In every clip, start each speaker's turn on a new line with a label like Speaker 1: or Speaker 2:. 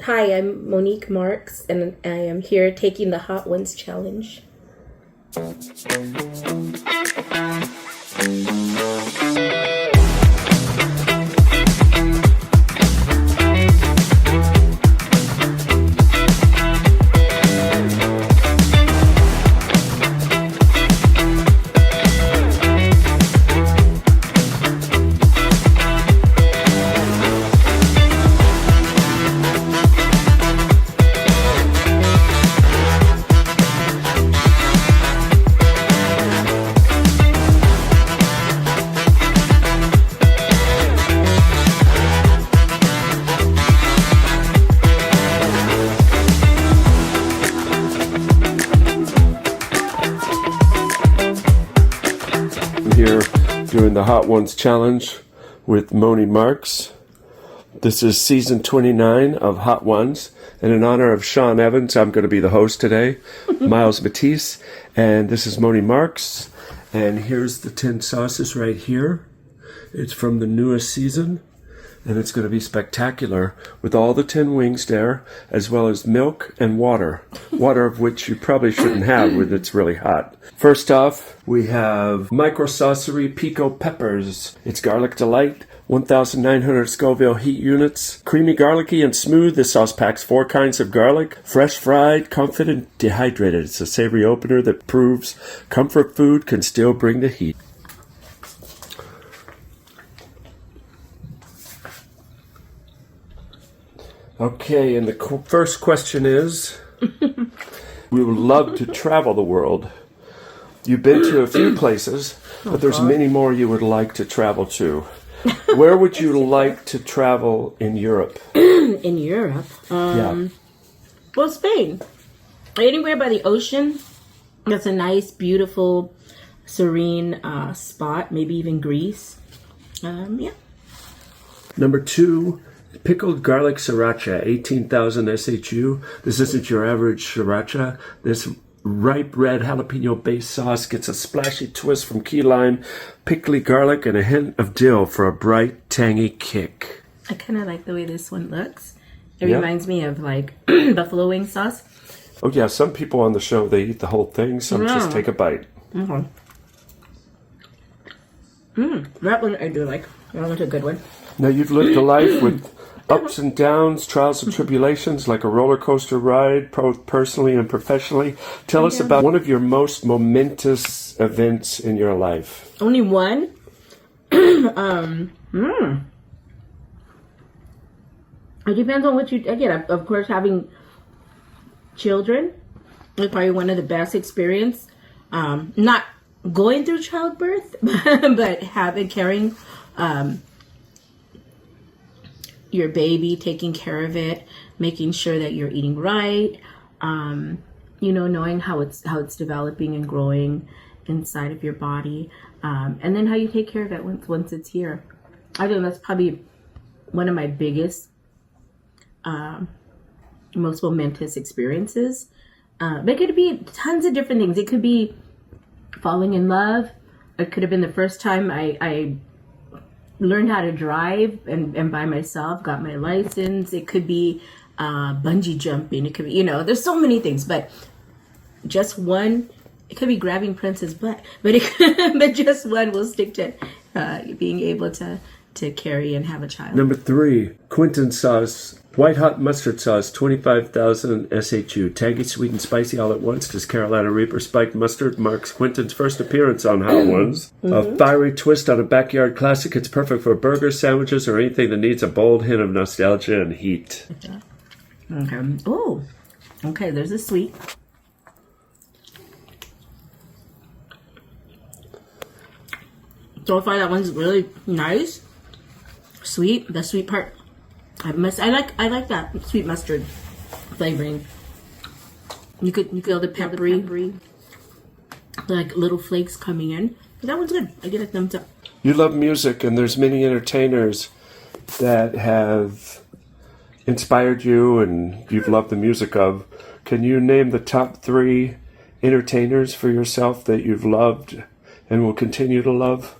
Speaker 1: Hi, I'm Monique Marks, and I am here taking the Hot Ones Challenge.
Speaker 2: Here doing the Hot Ones Challenge with Moni Marks. This is season 29 of Hot Ones, and in honor of Sean Evans, I'm going to be the host today, Myles Matisse, and this is Moni Marks, and here's the 10 sauces right here. It's from the newest season, and it's going to be spectacular with all the 10 wings there, as well as milk and water of which you probably shouldn't have when it's really hot. First off, we have Micro Saucery Pico Peppers. It's Garlic Delight, 1,900 Scoville heat units. Creamy, garlicky, and smooth, this sauce packs 4 kinds of garlic. Fresh fried, comfort, and dehydrated. It's a savory opener that proves comfort food can still bring the heat. Okay, and the first question is, we would love to travel the world. You've been to a few places, but there's many more you would like to travel to. Where would you like to travel in Europe?
Speaker 1: In Europe?
Speaker 2: Yeah.
Speaker 1: Well, Spain. Anywhere by the ocean. That's a nice, beautiful, serene spot. Maybe even Greece. Yeah.
Speaker 2: Number 2, pickled garlic sriracha, 18,000 SHU. This isn't your average sriracha. This ripe red jalapeno-based sauce gets a splashy twist from key lime, pickly garlic, and a hint of dill for a bright, tangy kick.
Speaker 1: I kind of like the way this one looks. It reminds me of like buffalo wing sauce.
Speaker 2: Oh yeah, some people on the show, they eat the whole thing. Some just take a bite.
Speaker 1: Okay. That one I do like. That one's a good one.
Speaker 2: Now you've lived a life with ups and downs, trials and tribulations, like a roller coaster ride, both personally and professionally. Tell us about one of your most momentous events in your life.
Speaker 1: Only one? It depends on what you again. Of course, having children is probably one of the best experience. Not going through childbirth, but carrying your baby, taking care of it, making sure that you're eating right, knowing how it's developing and growing inside of your body, and then how you take care of it once it's here. I think that's probably one of my biggest, most momentous experiences. But it could be tons of different things. It could be falling in love. It could have been the first time I learned how to drive and by myself, got my license. It could be bungee jumping. It could be, there's so many things, but just one. It could be grabbing Prince's butt, but just one will stick to being able to carry and have a child.
Speaker 2: Number 3, Quinton sauce, white hot mustard sauce, 25,000 SHU. Tangy, sweet, and spicy all at once. This Carolina Reaper spiked mustard marks Quinton's first appearance on Hot Ones. A fiery twist on a backyard classic. It's perfect for burgers, sandwiches, or anything that needs a bold hint of nostalgia and heat.
Speaker 1: Okay. Oh, okay. There's a sweet. So I find that one's really nice. Sweet. The sweet part. I like that sweet mustard flavoring. You could feel the peppery, like little flakes coming in. But that one's good. I get a thumbs up.
Speaker 2: You love music, and there's many entertainers that have inspired you and you've loved the music of. Can you name the top 3 entertainers for yourself that you've loved and will continue to love?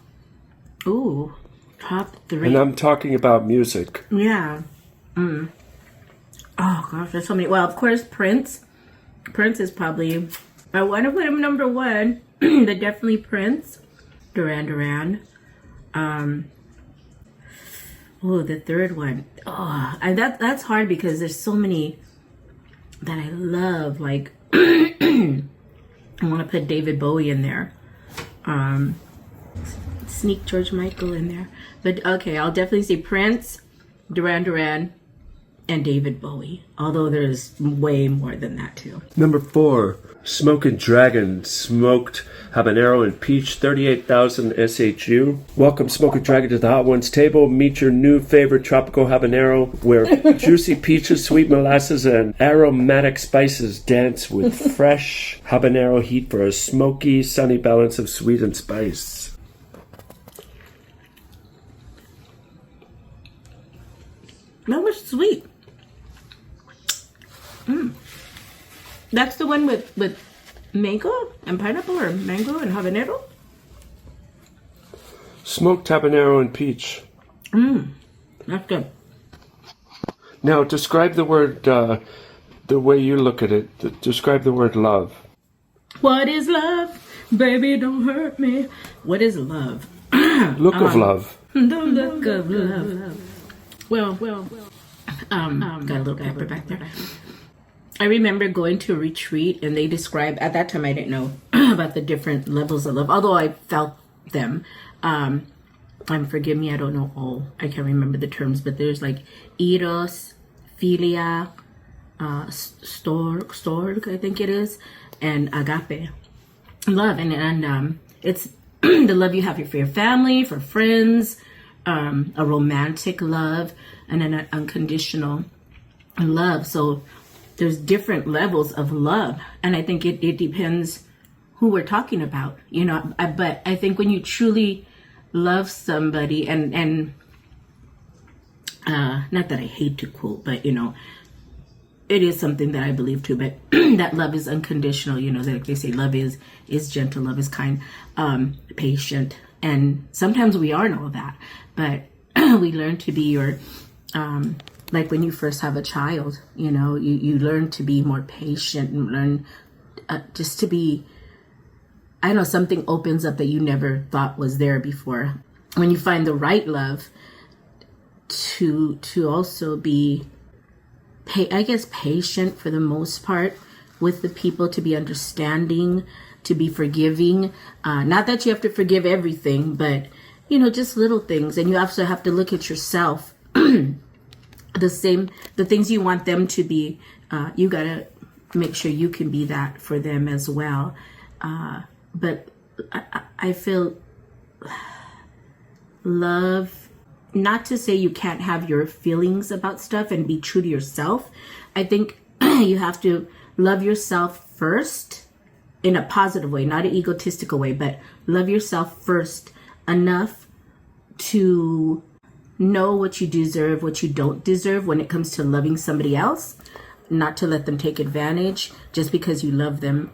Speaker 1: Ooh, top 3.
Speaker 2: And I'm talking about music.
Speaker 1: Yeah. Oh gosh, there's so many. Well, of course, Prince. Prince is probably, I want to put him number one, but definitely Prince. Duran Duran. Oh, the third one. Oh, and that's hard because there's so many that I love. Like, I want to put David Bowie in there. Sneak George Michael in there. But okay, I'll definitely say Prince, Duran Duran, and David Bowie. Although there's way more than that too.
Speaker 2: Number 4, Smokin' Dragon Smoked Habanero and Peach, 38,000 SHU. Welcome, Smokin' Dragon, to the Hot Ones table. Meet your new favorite tropical habanero, where juicy peaches, sweet molasses, and aromatic spices dance with fresh habanero heat for a smoky, sunny balance of sweet and spice.
Speaker 1: That was sweet. That's the one with mango and pineapple, or mango and habanero?
Speaker 2: Smoked habanero and peach.
Speaker 1: That's good.
Speaker 2: Now, describe the word, the way you look at it. Describe the word love.
Speaker 1: What is love? Baby, don't hurt me. What is love?
Speaker 2: Look of love.
Speaker 1: The look of love. Well, got a little pepper back there. I remember going to a retreat, and they described, at that time I didn't know about the different levels of love, although I felt them. Forgive me, I don't know all. I can't remember the terms, but there's like eros, philia, storg, I think it is, and agape. Love, and it's the love you have for your family, for friends, a romantic love, and an unconditional love. So there's different levels of love, and I think it depends who we're talking about, you know. But I think when you truly love somebody, and not that I hate to quote, but you know, it is something that I believe too. But that love is unconditional. You know, like they say, love is gentle, love is kind, patient, and sometimes we aren't all that, but we learn to be your. Like when you first have a child, you know, you learn to be more patient and learn just to be, I don't know, something opens up that you never thought was there before. When you find the right love, to also be, I guess, patient for the most part with the people, to be understanding, to be forgiving. Not that you have to forgive everything, but, you know, just little things. And you also have to look at yourself. The things you want them to be, you gotta make sure you can be that for them as well. But I feel love, not to say you can't have your feelings about stuff and be true to yourself. I think you have to love yourself first in a positive way, not an egotistical way, but love yourself first enough to know what you deserve, what you don't deserve when it comes to loving somebody else, not to let them take advantage just because you love them.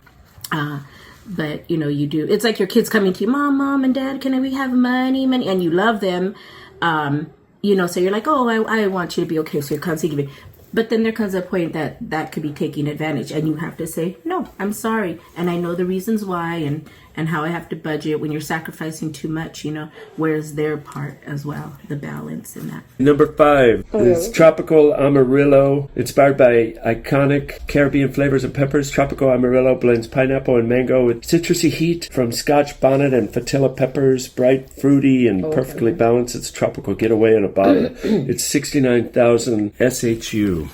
Speaker 1: But you know, you do. It's like your kids coming to you, mom and dad, we have money, and you love them. You know, so you're like, oh, I want you to be okay. So you're constantly giving. But then there comes a point that could be taking advantage, and you have to say, no, I'm sorry. And I know the reasons why, and how I have to budget. When you're sacrificing too much, you know, where's their part as well, the balance in that.
Speaker 2: Number 5 is Tropical Amarillo. Inspired by iconic Caribbean flavors and peppers, Tropical Amarillo blends pineapple and mango with citrusy heat from Scotch bonnet and fatilla peppers. Bright, fruity, and perfectly balanced. It's a tropical getaway in a bottle. It's 69,000 SHU.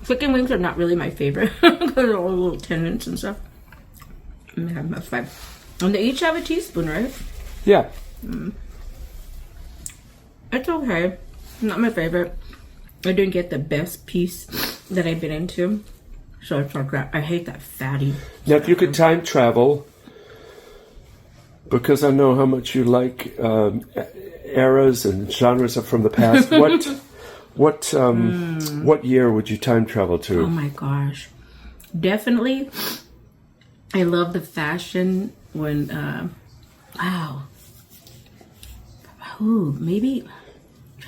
Speaker 1: Chicken wings are not really my favorite because they're all little tendons and stuff. Let me have my 5. And they each have a teaspoon, right?
Speaker 2: Yeah.
Speaker 1: It's okay. Not my favorite. I didn't get the best piece that I've been into. So it's like that. I hate that fatty.
Speaker 2: Now, if you could time travel, because I know how much you like eras and genres from the past, what year would you time travel to?
Speaker 1: Oh my gosh. Definitely. I love the fashion when, wow. Ooh, maybe,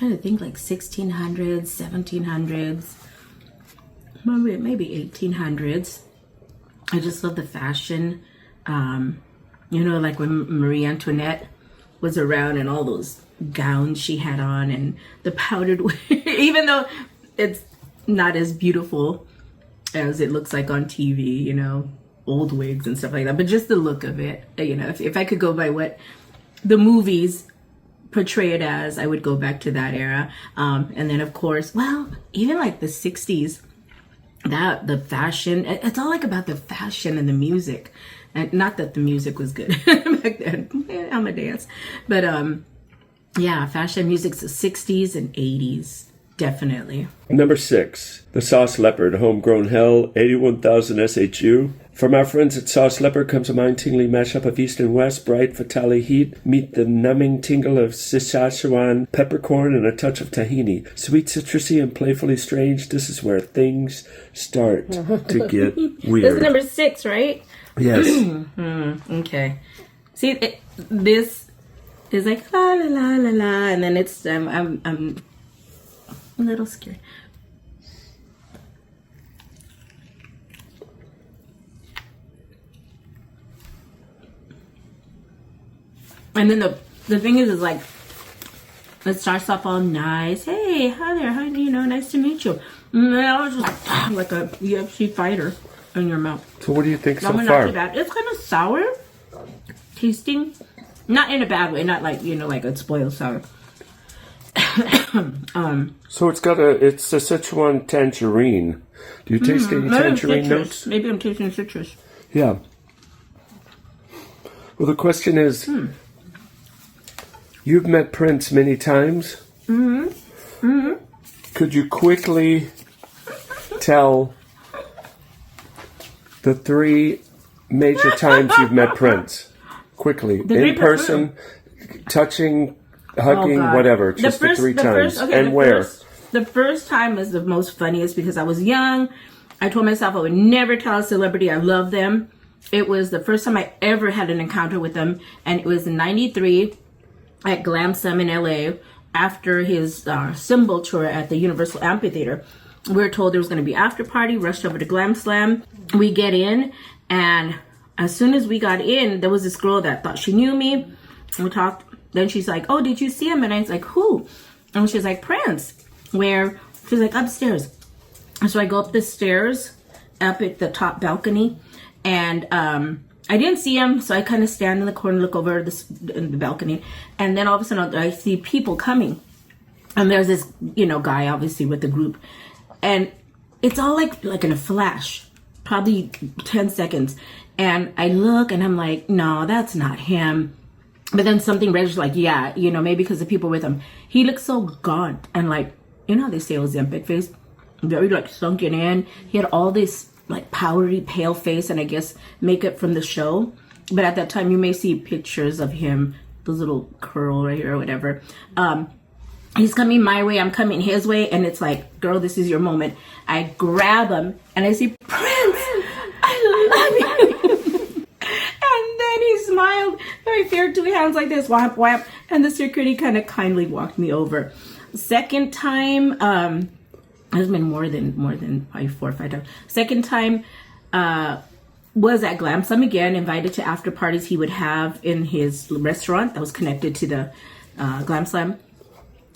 Speaker 1: I'm trying to think, like 1600s, 1700s, maybe 1800s. I just love the fashion. Like when Marie Antoinette was around and all those gowns she had on and the powdered wig, even though it's not as beautiful as it looks like on TV, old wigs and stuff like that, but just the look of it, if I could go by what the movies portray it as, I would go back to that era. And then of course, even like the 60s, the fashion, it's all like about the fashion and the music. And not that the music was good back then. I'm a dance. But fashion music's the 60s and 80s. Definitely.
Speaker 2: Number 6, the Sauce Leopard, Homegrown Hell, 81,000 SHU. From our friends at Sauce Leopard comes a mind-tingling mashup of East and West, bright fatale heat, meet the numbing tingle of Saskatchewan, peppercorn, and a touch of tahini. Sweet, citrusy, and playfully strange, this is where things start to get weird.
Speaker 1: This is number 6, right?
Speaker 2: Yes.
Speaker 1: Okay. See, this is like la la la la la, and then it's I'm a little scared. And then the thing is like, it starts off all nice. Hey, hi there, how nice to meet you. And then I was just like a UFC fighter in your mouth.
Speaker 2: So what do you think so
Speaker 1: not
Speaker 2: far?
Speaker 1: Too bad. It's kind of sour tasting, not in a bad way, not like like a spoiled sour.
Speaker 2: So it's a Sichuan tangerine. Do you taste any tangerine notes?
Speaker 1: Maybe I'm tasting citrus.
Speaker 2: Yeah. Well, the question is, you've met Prince many times. Could you quickly tell the 3 major times you've met Prince? Quickly. In person, touching, hugging, whatever. Just the 3 times. And where?
Speaker 1: The first time is the most funniest because I was young. I told myself I would never tell a celebrity I love them. It was the first time I ever had an encounter with them. And it was in 93 at Glam Slam in LA after his symbol tour at the Universal Amphitheater. We were told there was going to be after party, rushed over to Glam Slam. We get in, and as soon as we got in, there was this girl that thought she knew me. We talked. Then she's like, "Oh, did you see him?" And I was like, "Who?" And she's like, "Prince." Where? She's like, "Upstairs." And so I go up the stairs, up at the top balcony, and I didn't see him, so I kind of stand in the corner, look over in the balcony, and then all of a sudden I see people coming, and there's this guy obviously with the group, and it's all like in a flash, probably 10 seconds, and I look and I'm like, no, that's not him. But then something registers like, yeah, maybe because the people with him. He looks so gaunt and like, how they say Ozempic face, very like sunken in. He had all this like powdery pale face and I guess makeup from the show. But at that time you may see pictures of him, those little curl right here or whatever. He's coming my way, I'm coming his way, and it's like, girl, this is your moment. I grab him and I say, Prince, I love you. And then he smiled, very fair, 2 hands like this, whap, whap. And the security kind of kindly walked me over. Second time, there's been more than probably 4 or 5 times. Second time was at Glam Slam again, invited to after parties he would have in his restaurant that was connected to the Glam Slam.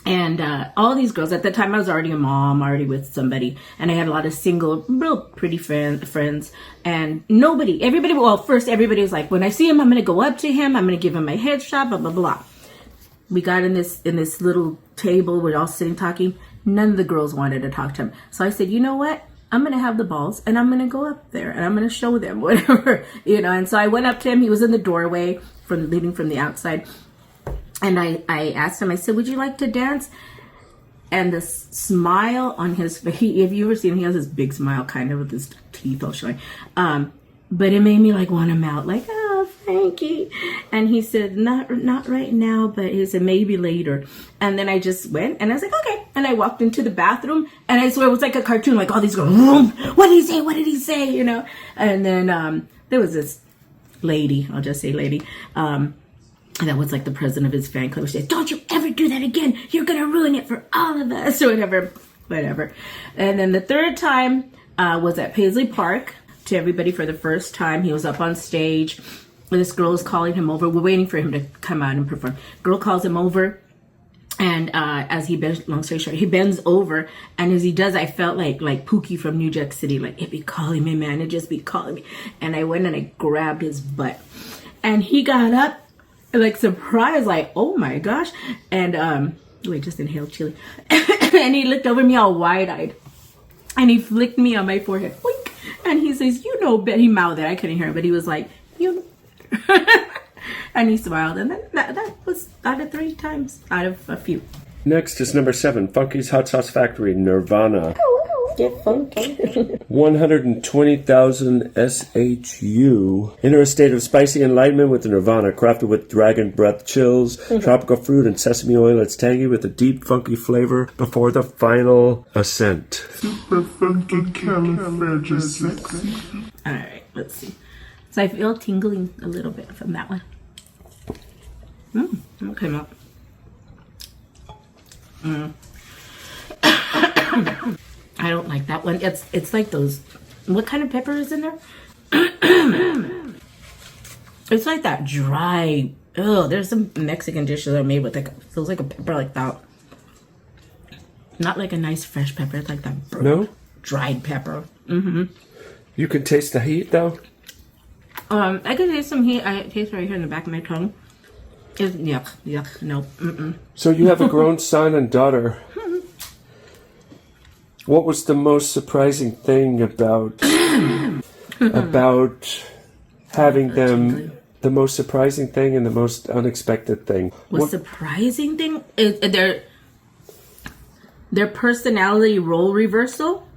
Speaker 1: And all these girls, at that time I was already a mom, already with somebody, and I had a lot of single, real pretty friends, and everybody was like, when I see him, I'm going to go up to him, I'm going to give him my headshot, blah, blah, blah. We got in this little table, we're all sitting talking. None of the girls wanted to talk to him. So I said, you know what? I'm going to have the balls, and I'm going to go up there, and I'm going to show them whatever, And so I went up to him. He was in the doorway, leading from the outside. And I asked him, I said, would you like to dance? And the smile on his face, if you ever seen him, he has this big smile, kind of with his teeth all showing. But it made me like want to melt, like, oh, Frankie. And he said, not right now, but he said, maybe later. And then I just went and I was like, okay. And I walked into the bathroom and I swear it was like a cartoon, like all these girls, what did he say? What did he say? And then there was this lady, I'll just say lady, that was like the president of his fan club. She said, don't you ever do that again. You're going to ruin it for all of us, or whatever. And then the third time was at Paisley Park. To everybody for the first time. He was up on stage. This girl is calling him over. We're waiting for him to come out and perform. Girl calls him over. And as he bends, long story short, he bends over. And as he does, I felt like Pookie from New Jack City. Like, it be calling me, man. It just be calling me. And I went and I grabbed his butt. And he got up, like, surprised, like, oh my gosh. And, wait, just inhaled chili. And he looked over me all wide-eyed. And he flicked me on my forehead. Wink. And he says, you know better. He mouthed it. I couldn't hear him, but he was like, you know. And he smiled. And then that was out of 3 times out of a few.
Speaker 2: Next is number 7, Funky's Hot Sauce Factory, Nirvana.
Speaker 1: Get funky.
Speaker 2: 120,000 SHU. Enter a state of spicy enlightenment with Nirvana, crafted with dragon breath chills, tropical fruit, and sesame oil. It's tangy with a deep, funky flavor before the final ascent.
Speaker 3: Super funky califragilistic.
Speaker 1: All right, let's see. So I feel tingling a little bit from that one. Okay, now. I don't like that one. It's like those. What kind of pepper is in there? It's like that dry. Oh, there's some Mexican dishes that are made with like feels like a pepper like that. Not like a nice fresh pepper. It's like that dried pepper.
Speaker 2: You can taste the heat though.
Speaker 1: I can taste some heat. I taste right here in the back of my tongue. It's yuck, no.
Speaker 2: So you have a grown son and daughter. What was the most surprising thing about having them? The most surprising thing and the most unexpected thing.
Speaker 1: Surprising thing is their personality role reversal.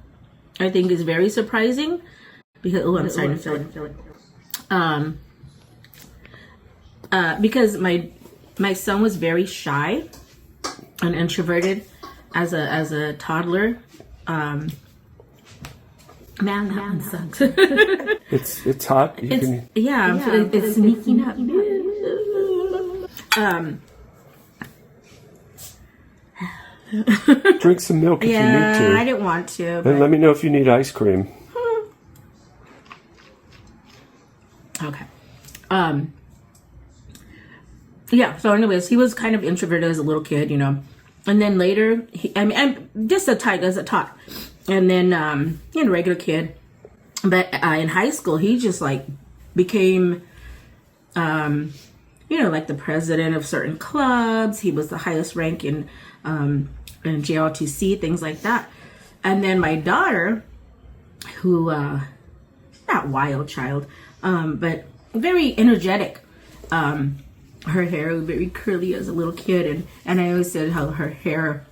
Speaker 1: I think is very surprising because I'm starting to feel it. Because my son was very shy and introverted as a toddler. Man, that one sucks.
Speaker 2: It's hot.
Speaker 1: It's sneaking up.
Speaker 2: Drink some milk if you need to.
Speaker 1: I didn't want to.
Speaker 2: Then let me know if you need ice cream.
Speaker 1: Okay. So anyways, he was kind of introverted as a little kid, you know. And then later, I'm just a tot. And then, a regular kid. But in high school, he just like became, like the president of certain clubs. He was the highest rank in JLTC, things like that. And then my daughter, who, not wild child, but very energetic. Her hair was very curly as a little kid, and I always said how her hair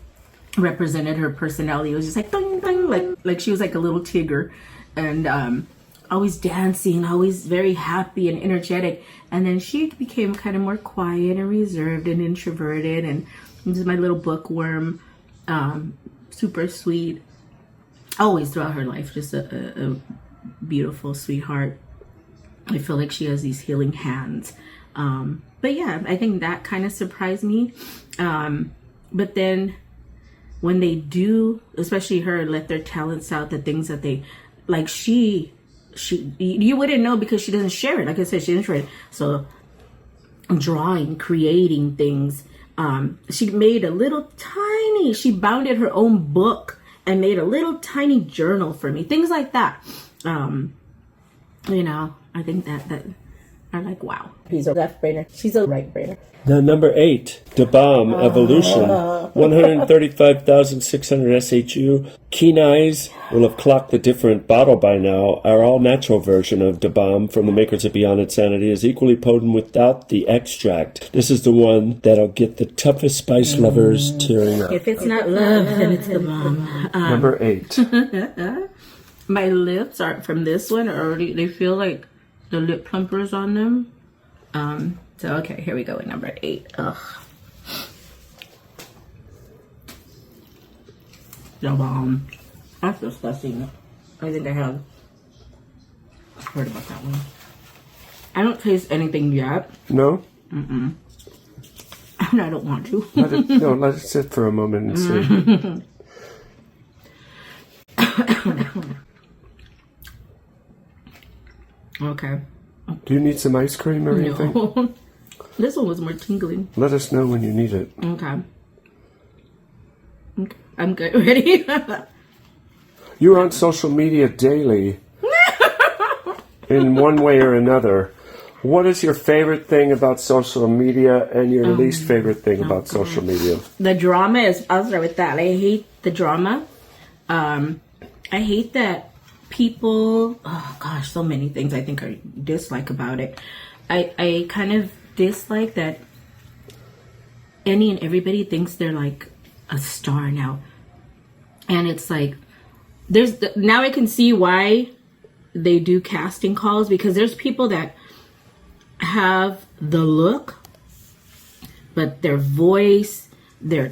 Speaker 1: represented her personality. It was just like ding, ding, like she was like a little Tigger, and always dancing, always very happy and energetic. And then she became kind of more quiet and reserved and introverted, and just my little bookworm, super sweet. Always throughout her life, just a beautiful sweetheart. I feel like she has these healing hands. But yeah, I think that kind of surprised me. But then when they do, especially her, let their talents out, the things that they, like she, you wouldn't know because she doesn't share it. Like I said, she's introverted. So drawing, creating things. She made she bounded her own book and made a little tiny journal for me. Things like that. I think that I'm like, wow. He's a left brainer. She's a right brainer.
Speaker 2: Now, number 8, Da Bomb Evolution, 135,600 SHU. Keen eyes will have clocked the different bottle by now. Our all-natural version of Da Bomb from the makers of Beyond Insanity is equally potent without the extract. This is the one that'll get the toughest spice lovers tearing up.
Speaker 1: If it's not love, then it's the bomb.
Speaker 2: Number 8.
Speaker 1: My lips are from this one already. They feel like the lip plumpers on them. So okay, here we go with number 8. Ugh. The bomb. That's disgusting. I think I have heard about that one. I don't taste anything yet.
Speaker 2: No?
Speaker 1: And I don't want to.
Speaker 2: Let it sit for a moment and see.
Speaker 1: Okay.
Speaker 2: Do you need some ice cream or anything?
Speaker 1: No. This one was more tingling.
Speaker 2: Let us know when you need it.
Speaker 1: Okay. I'm good. Ready?
Speaker 2: You're on social media daily in one way or another. What is your favorite thing about social media and your least favorite thing about social media?
Speaker 1: The drama is, I'll start with that. I hate the drama. I hate that people, oh gosh, so many things I think I dislike about it. I kind of dislike that any and everybody thinks they're like a star now. And it's like, now I can see why they do casting calls, because there's people that have the look, but their voice, their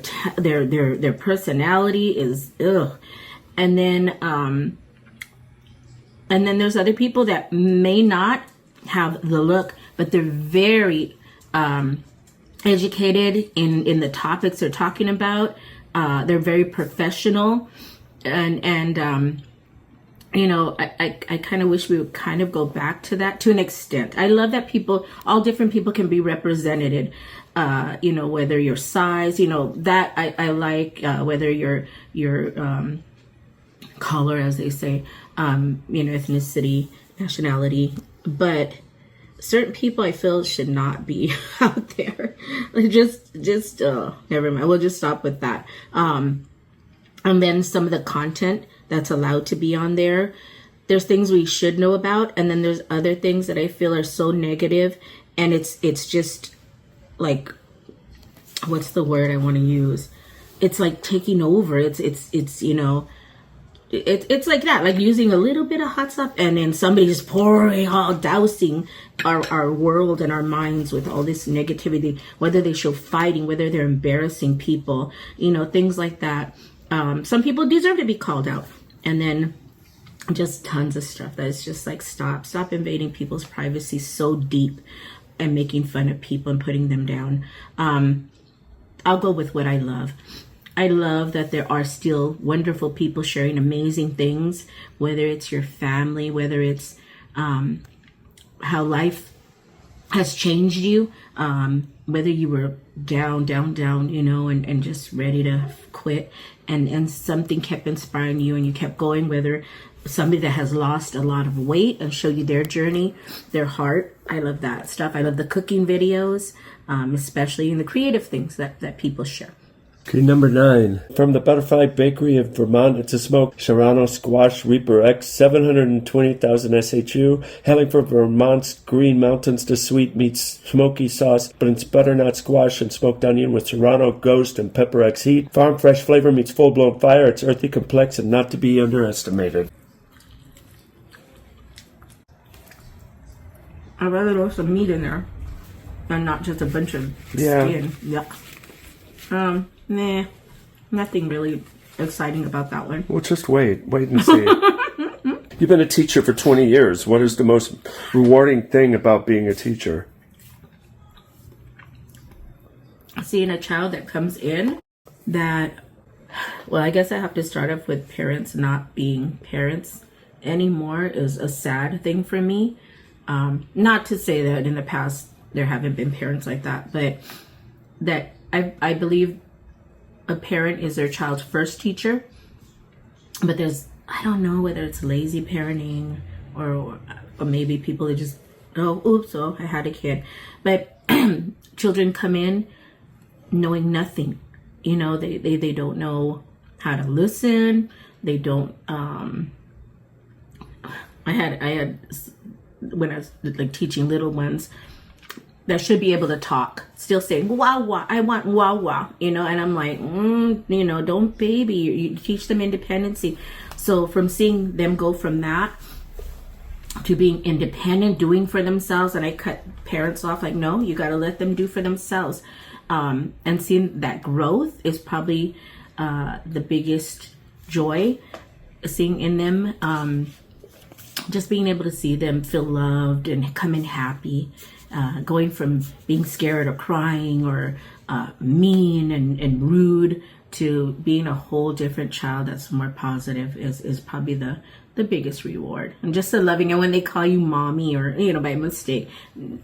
Speaker 1: personality is ugh. And then there's other people that may not have the look, but they're very educated in the topics they're talking about. They're very professional, and you know, I kind of wish we would kind of go back to that to an extent. I love that all different people can be represented, you know, whether your size, you know, that I like, whether your color, as they say, you know, ethnicity, nationality, but certain people I feel should not be out there. Like just never mind. We'll just stop with that. And then some of the content that's allowed to be on there, there's things we should know about, and then there's other things that I feel are so negative, and it's just like, what's the word I want to use? It's like taking over. It's you know, it's like that, like using a little bit of hot stuff and then somebody just pouring, all dousing our world and our minds with all this negativity, whether they show fighting, whether they're embarrassing people, you know, things like that. Some people deserve to be called out, and then just tons of stuff that is just like, stop invading people's privacy so deep and making fun of people and putting them down. I'll go with what I love. I love that there are still wonderful people sharing amazing things, whether it's your family, whether it's how life has changed you, whether you were down, you know, and just ready to quit, and something kept inspiring you and you kept going, whether somebody that has lost a lot of weight and show you their journey, their heart. I love that stuff. I love the cooking videos, especially in the creative things that people share.
Speaker 2: Okay, number 9. From the Butterfly Bakery of Vermont, it's a smoked Serrano Squash Reaper X, 720,000 SHU, hailing from Vermont's Green Mountains. The sweet meets smoky sauce, but it's butternut squash and smoked onion with Serrano, Ghost, and Pepper X heat. Farm fresh flavor meets full-blown fire. It's earthy, complex, and not to be underestimated.
Speaker 1: I'd rather throw some meat in there and not just a bunch of skin. Yuck. Nah, nothing really exciting about that one.
Speaker 2: Well, just wait and see. You've been a teacher for 20 years. What is the most rewarding thing about being a teacher?
Speaker 1: Seeing a child that comes in that, well, I guess I have to start off with parents not being parents anymore is a sad thing for me. Not to say that in the past there haven't been parents like that, but that I believe a parent is their child's first teacher, but I don't know whether it's lazy parenting or maybe people are just, I had a kid. But children come in knowing nothing. You know, they don't know how to listen. They don't, I had, when I was like teaching little ones, that should be able to talk, still saying, wow, wow, I want wow, wow, you know, and I'm like, you know, don't baby, you teach them independency. So from seeing them go from that to being independent, doing for themselves, and I cut parents off, like, no, you got to let them do for themselves. And seeing that growth is probably the biggest joy, seeing in them, just being able to see them feel loved and come in happy. Going from being scared or crying or mean and rude to being a whole different child that's more positive is probably the biggest reward. And just the loving, and when they call you mommy or, by mistake,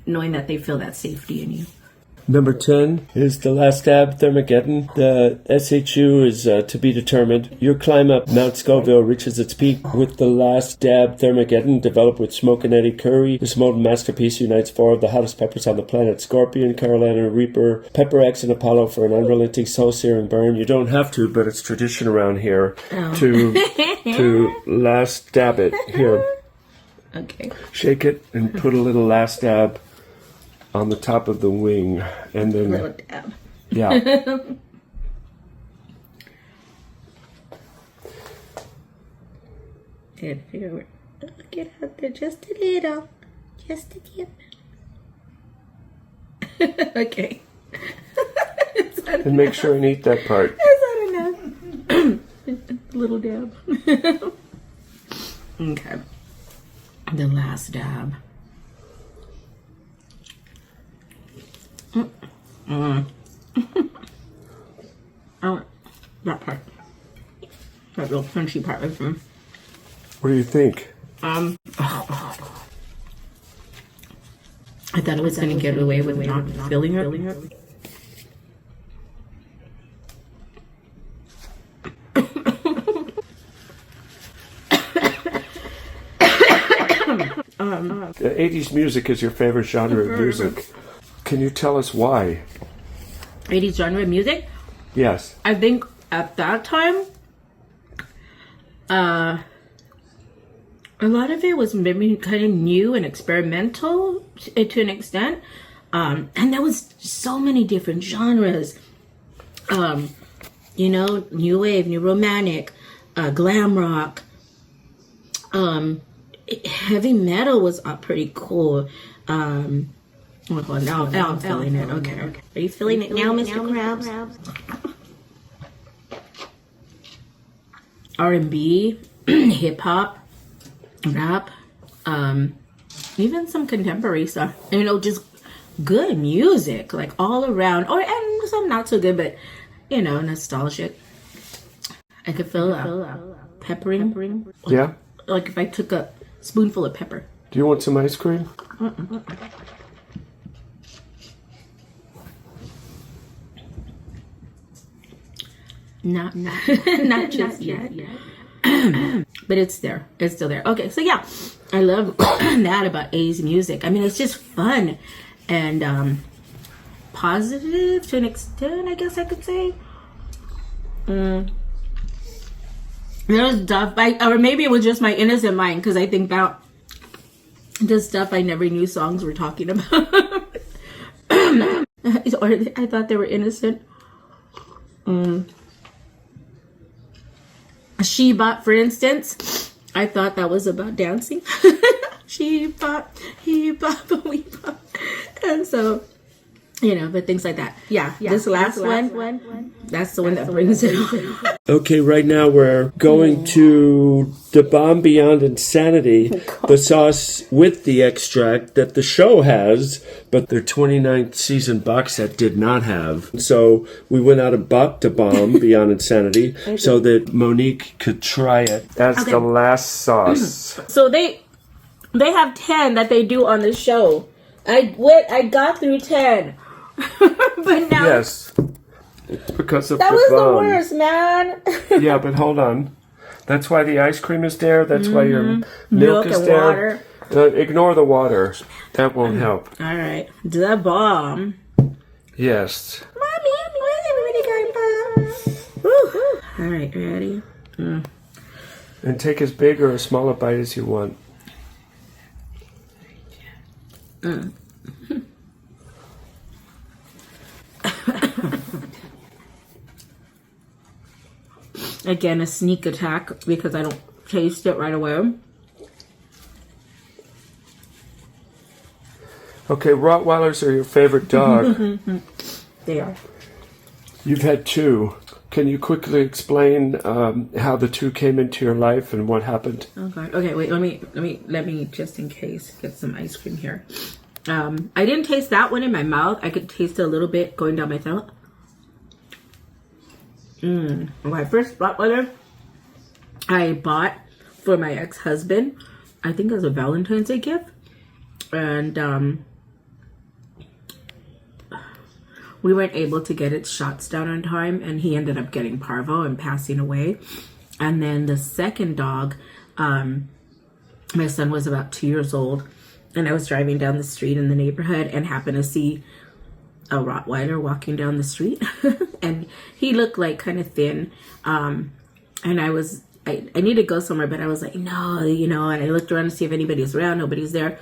Speaker 1: knowing that they feel that safety in you.
Speaker 2: Number 10 is the last dab, Thermageddon. The SHU is to be determined. Your climb up Mount Scoville reaches its peak with the last dab, Thermageddon, developed with Smoke and Eddie Curry. This molten masterpiece unites 4 of the hottest peppers on the planet: Scorpion, Carolina Reaper, Pepper X, and Apollo for an unrelenting soul-searing burn. You don't have to, but it's tradition around here to last dab it. Here.
Speaker 1: Okay.
Speaker 2: Shake it and put a little last dab on the top of the wing, and then
Speaker 1: Little dab.
Speaker 2: Yeah.
Speaker 1: And figure get out there just a little, just a tip. Okay.
Speaker 2: And make sure and eat that part.
Speaker 1: Is that enough? Little dab. Okay. The last dab. Oh, that part. That real crunchy part right from.
Speaker 2: What do you think?
Speaker 1: I thought it was going to get away with not filling it.
Speaker 2: The 80s music is your favorite genre of music. Can you tell us why?
Speaker 1: 80s genre of music?
Speaker 2: Yes.
Speaker 1: I think at that time, a lot of it was maybe kind of new and experimental to an extent. And there was so many different genres. New wave, new romantic, glam rock. Heavy metal was pretty cool. Oh, now I'm feeling it. Okay. Are you feeling it now, Mr. Krabs? R&B, hip hop, rap, even some contemporary stuff. Just good music, like all around. And some not so good, but nostalgic. I could feel peppering.
Speaker 2: Yeah.
Speaker 1: Like if I took a spoonful of pepper.
Speaker 2: Do you want some ice cream?
Speaker 1: Not just yet. But it's there. It's still there. Okay, so yeah, I love that about 80s music. I mean, it's just fun and positive to an extent, I guess I could say. There's stuff, or maybe it was just my innocent mind, because I think about the stuff I never knew songs were talking about. Or I thought they were innocent. She Bop, for instance, I thought that was about dancing. She bop, he bop, we bop. And so, but things like that. Yeah, this last one, that's the one that brings it on.
Speaker 2: Okay, right now we're going to the Bomb Beyond Insanity, the sauce with the extract that the show has, but their 29th season box set did not have. So we went out and bought the Bomb Beyond Insanity so that Monique could try it as the last sauce.
Speaker 1: So they have 10 that they do on the show. I got through 10. But now
Speaker 2: yes, it's because of
Speaker 1: that
Speaker 2: the
Speaker 1: was
Speaker 2: bomb.
Speaker 1: the worst, man.
Speaker 2: Yeah, but hold on. That's why the ice cream is there. That's why your milk is
Speaker 1: and
Speaker 2: there.
Speaker 1: Water.
Speaker 2: Ignore the water. That won't help.
Speaker 1: All right, the bomb.
Speaker 2: Yes.
Speaker 1: Mommy, where's everybody going, bomb? Woo. All right, ready?
Speaker 2: And take as big or as small a bite as you want. Again, a sneak attack because I don't taste it right away. Okay, Rottweilers are your favorite dog.
Speaker 1: They are.
Speaker 2: You've had 2. Can you quickly explain how the 2 came into your life and what happened?
Speaker 1: Oh God. Okay, wait. Let me just in case get some ice cream here. I didn't taste that one in my mouth. I could taste it a little bit going down my throat. My first Rottweiler I bought for my ex-husband, I think as a Valentine's Day gift. And we weren't able to get its shots down on time, and he ended up getting parvo and passing away. And then the second dog, my son was about 2 years old, and I was driving down the street in the neighborhood and happened to see a Rottweiler walking down the street. And he looked like kind of thin. And I need to go somewhere, but I was like, no, and I looked around to see if anybody was around. Nobody's there.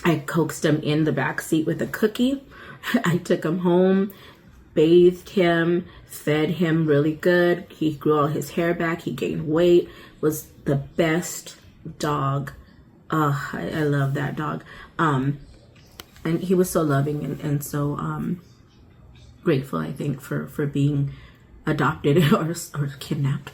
Speaker 1: I coaxed him in the back seat with a cookie. I took him home, bathed him, fed him really good. He grew all his hair back. He gained weight. Was the best dog. I love that dog. And he was so loving and so grateful, I think, for being adopted or kidnapped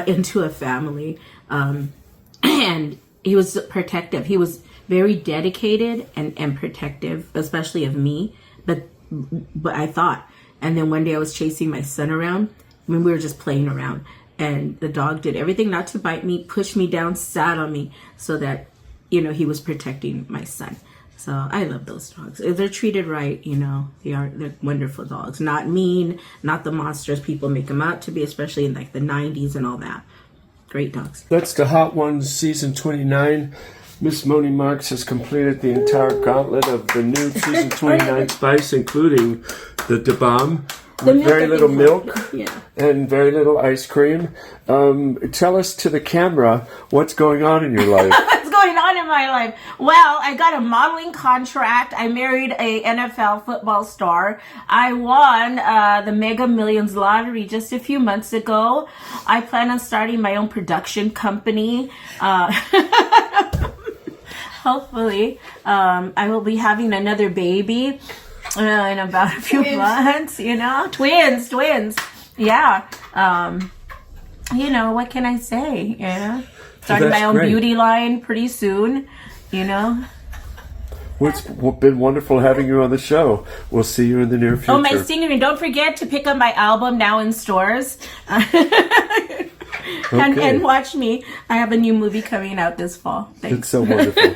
Speaker 1: into a family. And he was protective. He was very dedicated and protective, especially of me. But I thought, and then one day I was chasing my son around. We were just playing around, and the dog did everything not to bite me, pushed me down, sat on me, so that he was protecting my son. So I love those dogs. If they're treated right, they're wonderful dogs. Not mean, not the monsters people make them out to be, especially in like the 90s and all that. Great dogs.
Speaker 2: That's the Hot Ones season 29. Miss Moni Marks has completed the entire gauntlet of the new season 29 spice, including the Da Bomb, with very little milk and very little ice cream. Tell us to the camera what's going on in your life.
Speaker 1: What's going on in my life? Well, I got a modeling contract. I married a NFL football star. I won the Mega Millions lottery just a few months ago. I plan on starting my own production company. Hopefully, I will be having another baby in about a few months, twins. Yeah. What can I say? Starting my own beauty line pretty soon, Well,
Speaker 2: it's been wonderful having you on the show. We'll see you in the near future.
Speaker 1: Oh, my singing. Don't forget to pick up my album now in stores. And watch me. I have a new movie coming out this fall. Thanks.
Speaker 2: It's so wonderful.